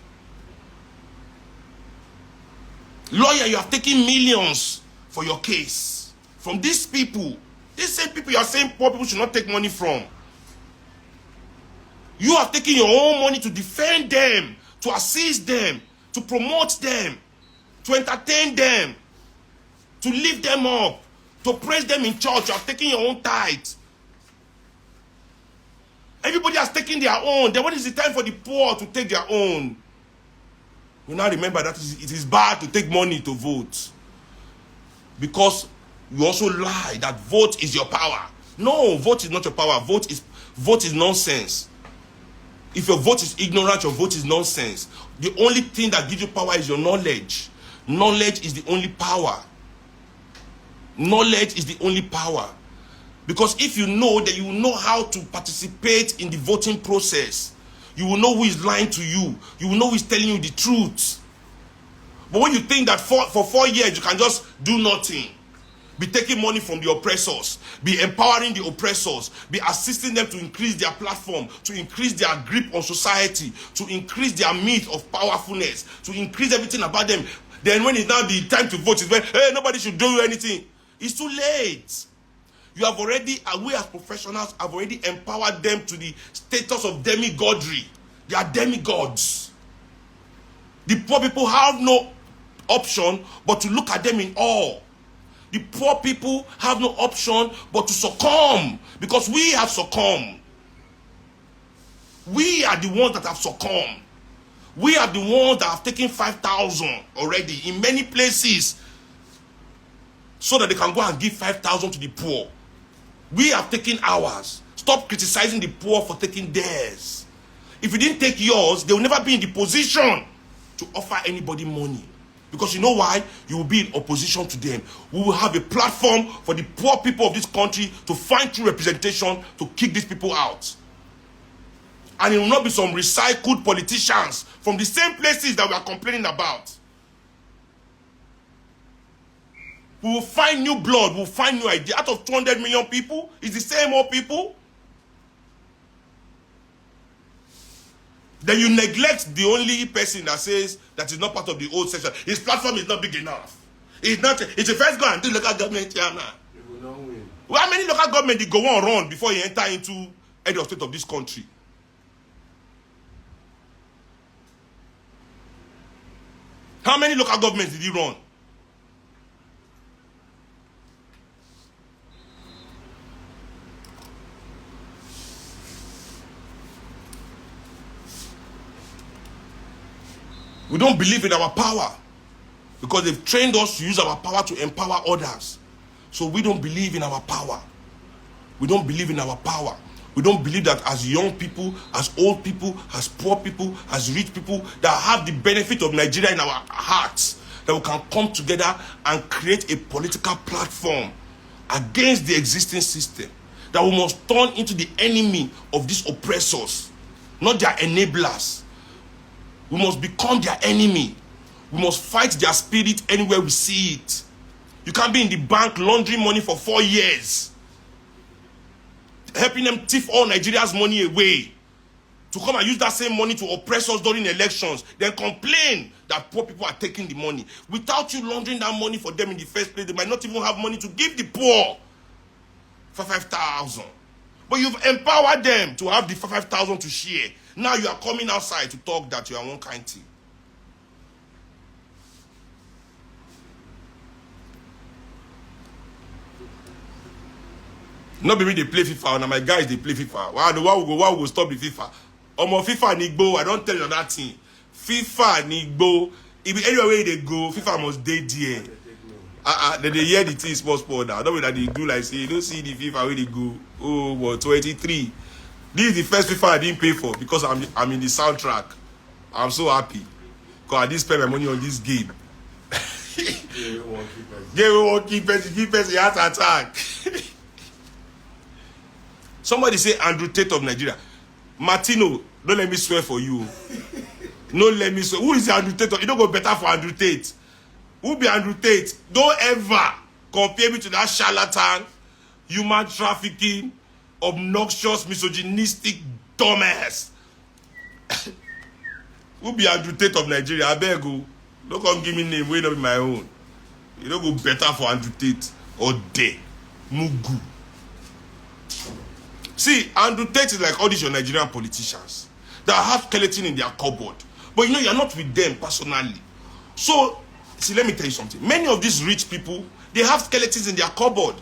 Lawyer, you have taken millions for your case. From these people, these same people you are saying poor people should not take money from. You have taken your own money to defend them, to assist them, to promote them, to entertain them, to lift them up, to praise them in church. You have taken your own tithe. Everybody has taken their own. Then when is the time for the poor to take their own? You now remember that it is bad to take money to vote. Because you also lie that vote is your power. No, vote is not your power. Vote is nonsense. If your vote is ignorant, your vote is nonsense. The only thing that gives you power is your knowledge. Knowledge is the only power. Knowledge is the only power. Because if you know, that you will know how to participate in the voting process. You will know who is lying to you. You will know who is telling you the truth. But when you think that for 4 years you can just do nothing, be taking money from the oppressors, be empowering the oppressors, be assisting them to increase their platform, to increase their grip on society, to increase their myth of powerfulness, to increase everything about them, then when it's now the time to vote, it's when, hey, nobody should do anything. It's too late. You have already, we as professionals have already empowered them to the status of demigodry. They are demigods. The poor people have no option but to look at them in awe. The poor people have no option but to succumb, because we have succumbed. We are the ones that have succumbed. We are the ones that have taken 5,000 already in many places so that they can go and give 5,000 to the poor. We have taken ours. Stop criticizing the poor for taking theirs. If you didn't take yours, they will never be in the position to offer anybody money. Because you know why? You will be in opposition to them. We will have a platform for the poor people of this country to find true representation to kick these people out. And it will not be some recycled politicians from the same places that we are complaining about. We will find new blood, we will find new ideas. Out of 200 million people, it's the same old people. Then you neglect the only person that says that is not part of the old section. His platform is not big enough. It's a first go and do local government here now. They will not win. Well, how many local government did go on run before you enter into head of state of this country? How many local governments did he run? We don't believe in our power because they've trained us to use our power to empower others. So we don't believe in our power. We don't believe in our power. We don't believe that as young people, as old people, as poor people, as rich people that have the benefit of Nigeria in our hearts, that we can come together and create a political platform against the existing system, that we must turn into the enemy of these oppressors, not their enablers. We must become their enemy. We must fight their spirit anywhere we see it. You can't be in the bank laundering money for 4 years, helping them thief all Nigeria's money away, to come and use that same money to oppress us during elections, then complain that poor people are taking the money. Without you laundering that money for them in the first place, they might not even have money to give the poor for 5,000. But you've empowered them to have the 5,000 to share. Now you are coming outside to talk that you are one kind thing. Not be me they play FIFA, now my guys they play FIFA. Why we go stop the FIFA? FIFA Nigbo, I don't tell you that thing. FIFA Nigbo, if anywhere they go, FIFA must stay there. They hear the thing small now. Not that they do like say, you don't see the FIFA where they go. Oh, well, 23. This is the first FIFA I didn't pay for because I'm in the soundtrack. I'm so happy because I didn't spend my money on this game. Game won't keep us a heart attack. Somebody say Andrew Tate of Nigeria. Martino, don't let me swear for you. No, let me swear. Who is Andrew Tate? You don't go better for Andrew Tate. Who be Andrew Tate? Don't ever compare me to that charlatan, human trafficking, obnoxious, misogynistic dumbass. Who be Andrew Tate of Nigeria? I beg you. Don't come give me name. Wait up my own. You don't go better for Andrew Tate or De Mugu. See, Andrew Tate is like all these your Nigerian politicians that have skeleton in their cupboard. But you know, you're not with them personally. So, see, let me tell you something. Many of these rich people, they have skeletons in their cupboard.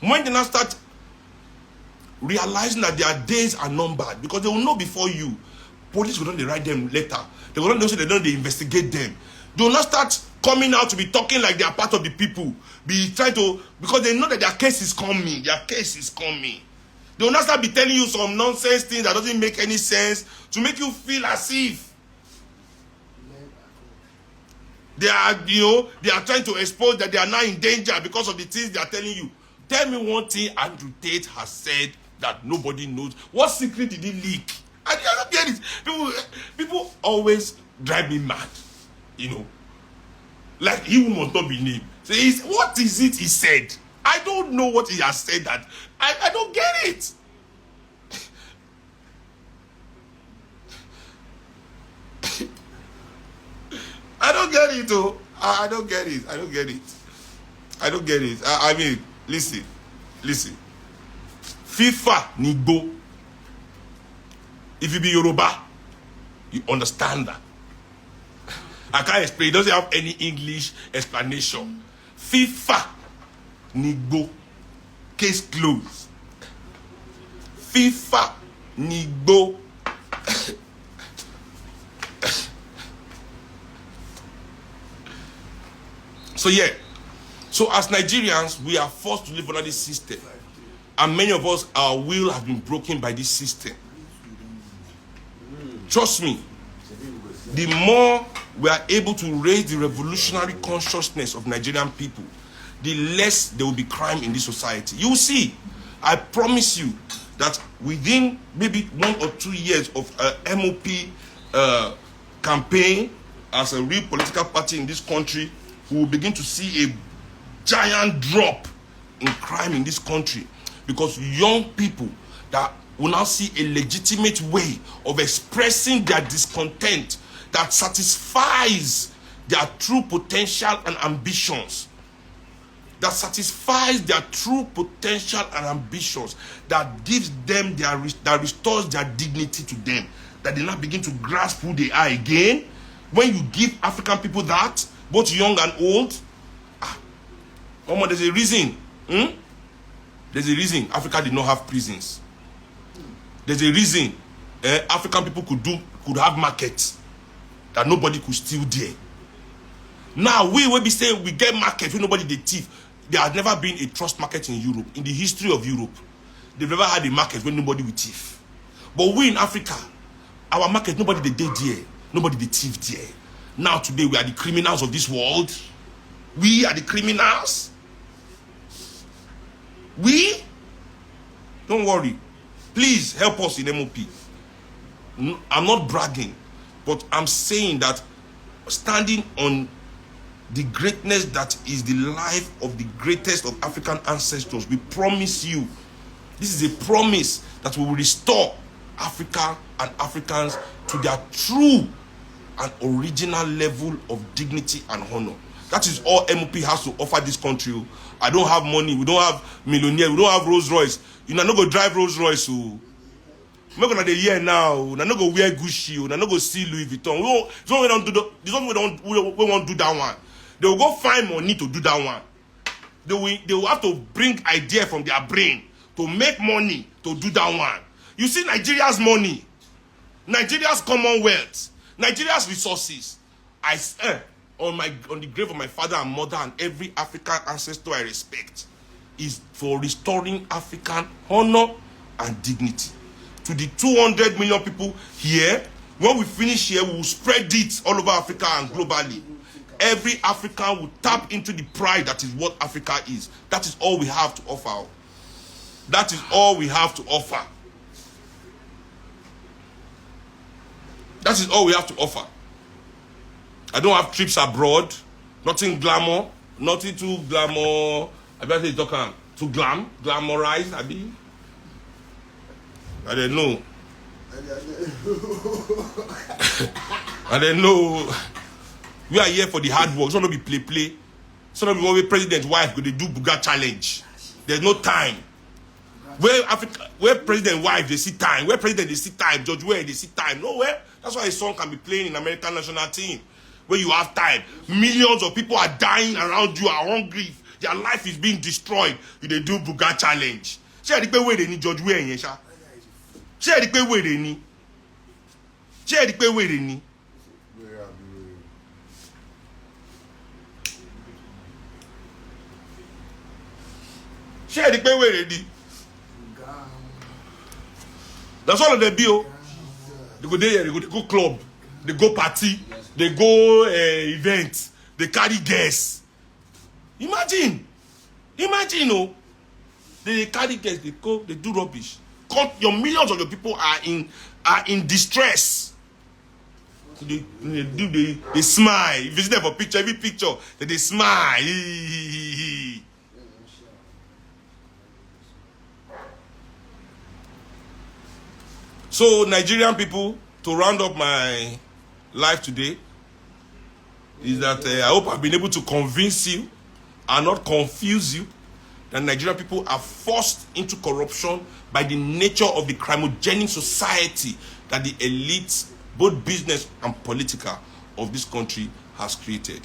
When they now start realizing that their days are numbered, because they will know before you, police will not write them letter. They will not know, so they don't investigate them. They will not start coming out to be talking like they are part of the people. Be trying to, because they know that their case is coming. Their case is coming. They will not start be telling you some nonsense things that doesn't make any sense to make you feel as if they are, you know, they are trying to expose that they are now in danger because of the things they are telling you. Tell me one thing Andrew Tate has said that nobody knows. What secret did he leak? I don't get it. People always drive me mad, you know. Like he must not be named. So what is it he said? I don't know what he has said that. I don't get it. I don't get it, though. I don't get it. I don't get it. I don't get it. I mean, listen. FIFA Nigbo. If you be Yoruba, you understand that. I can't explain. It doesn't have any English explanation. FIFA Nigbo. Case closed. FIFA Nigbo. So yeah. So as Nigerians, we are forced to live under this system. And many of us, our will has been broken by this system. Trust me. the more we are able to raise the revolutionary consciousness of Nigerian people, the less there will be crime in this society. You will see, I promise you that within maybe 1 or 2 years of MOP campaign as a real political party in this country, we will begin to see a giant drop in crime in this country, because young people that will now see a legitimate way of expressing their discontent that satisfies their true potential and ambitions. That satisfies their true potential and ambitions, that gives them that restores their dignity to them, that they now begin to grasp who they are again. When you give African people that, both young and old, there's a reason. There's a reason Africa did not have prisons. There's a reason African people could have markets that nobody could steal there. Now we will be saying we get markets where nobody they thief. There has never been a trust market in Europe. In the history of Europe, they've never had a market where nobody will thief. But we in Africa, our market, nobody they did there. Nobody they thief there. Now today we are the criminals of this world. We are the criminals. We? Don't worry. Please help us in MOP. I'm not bragging, but I'm saying that standing on the greatness that is the life of the greatest of African ancestors, we promise you, this is a promise that we will restore Africa and Africans to their true and original level of dignity and honor. That is all MOP has to offer this country. I don't have money. We don't have millionaire. We don't have Rolls Royce. You know, not go drive Rolls Royce. I'm not gonna the year now. I'm not go wear Gucci. I'm not go see Louis Vuitton. We don't do we won't do that one. They will go find money to do that one. They will have to bring idea from their brain to make money to do that one. You see Nigeria's money, Nigeria's commonwealth, Nigeria's resources. I swear on the grave of my father and mother and every African ancestor I respect, is for restoring African honor and dignity. To the 200 million people here, when we finish here, we will spread it all over Africa and globally. Every African will tap into the pride that is what Africa is. That is all we have to offer. That is all we have to offer. That is all we have to offer. I don't have trips abroad. Nothing glamour. Nothing too glamour. I better say talking too glamorize. I don't know. I don't know. We are here for the hard work. It's not going to be play. It's not going to be president's wife going to do Buga challenge. There's no time. Where president wife they see time. Where president they see time. George where they see time. Nowhere. That's why his son can be playing in American national team. Where you have time. Millions of people are dying around you, are hungry. Their life is being destroyed. They do Buga challenge. Share the way they need George where in Share the way they need. Share the way they need. Share the way they need. That's all of them be. They go there, they go club, they go party, they go event, they carry guests. Imagine, oh, they carry guests, they go, they do rubbish. Your millions of your people are in distress. They smile. If you see them for picture, every picture, they smile. So, Nigerian people, to round up my life today, is that I hope I've been able to convince you and not confuse you that Nigerian people are forced into corruption by the nature of the crimogenic society that the elites, both business and political, of this country has created.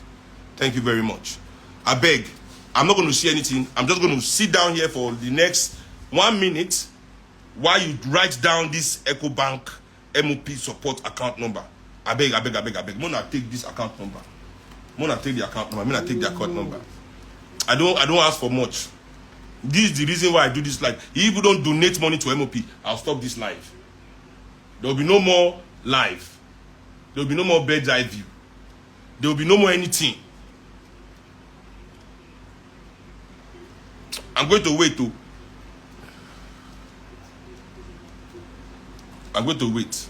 Thank you very much. I beg, I'm not going to say anything. I'm just going to sit down here for the next 1 minute while you write down this EcoBank MOP support account number. I beg. I'm gonna take this account number. I'm gonna take the account number. I'm gonna take the account number. I don't ask for much. This is the reason why I do this live. If you don't donate money to MOP, I'll stop this live. There will be no more live. There will be no more bird's eye view. There will be no more anything. I'm going to wait too. I'm going to wait.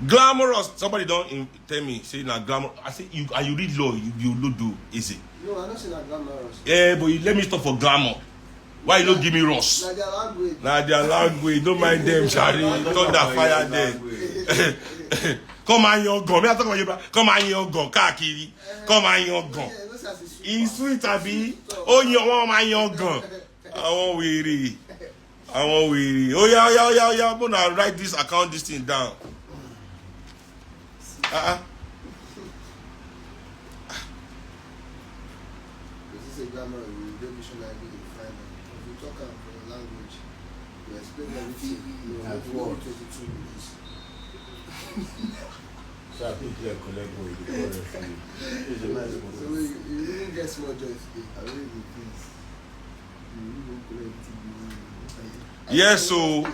Glamorous. Somebody don't tell me. Say na glamour. I say you read law. You no do easy. No, I don't say that glamorous. Yeah, but let me stop for glamour. Why you don't give me Ross? Like their language. Nah, their language. Don't mind them, Charlie. Thunder fire them. Come on, your gun. Me I talk about you. Come on, your gun. Kakiri. Come on, your gun. It's sweet, Abi. Oh, you want your gun? I want weary. I want weary. Oh yeah. I'm gonna write this account, this thing down. This is a grammar in the dictionary you find it. If you talk about the language, you explain everything. You know, At you work. 22 minutes. So I think you collect more with the currency. It's a nice one. So you really get small joy today. I really do this. You really don't collect everything. Yes, so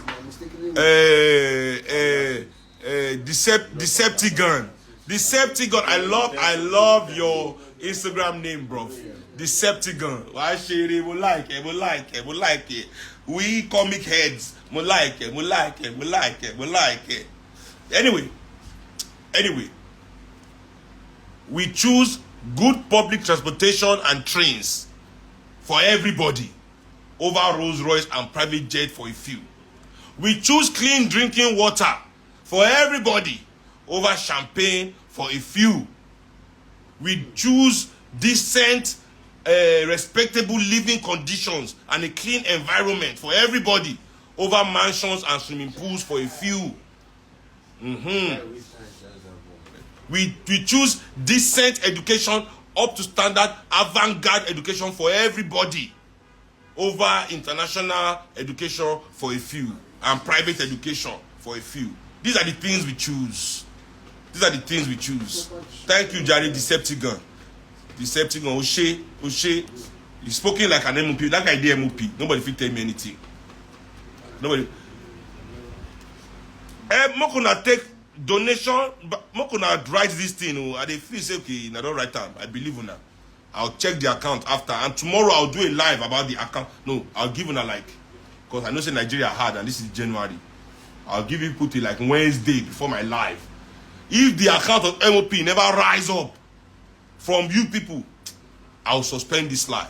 Decepticon. I love your Instagram name, bro. Decepticon. Why share it? We like it. We comic heads. We like it. Anyway, we choose good public transportation and trains for everybody over Rolls Royce and private jet for a few. We choose clean drinking water for everybody over champagne for a few. We choose decent, respectable living conditions and a clean environment for everybody over mansions and swimming pools for a few. We choose decent education, up to standard, avant-garde education for everybody over international education for a few and private education for a few. These are the things we choose. Thank you, Jerry Decepticon. Oshe. You spoken like an MOP. That guy did MOP. Nobody fit tell me anything. Nobody. Mokuna take donation, but Mokuna write this thing. I dey feel say okay, I don't write time. I believe una. I'll check the account after, and tomorrow I'll do a live about the account. No, I'll give una like, because I know say Nigeria hard and this is January. I'll give you put it like Wednesday before my live. If the account of MOP never rise up from you people, I'll suspend this live.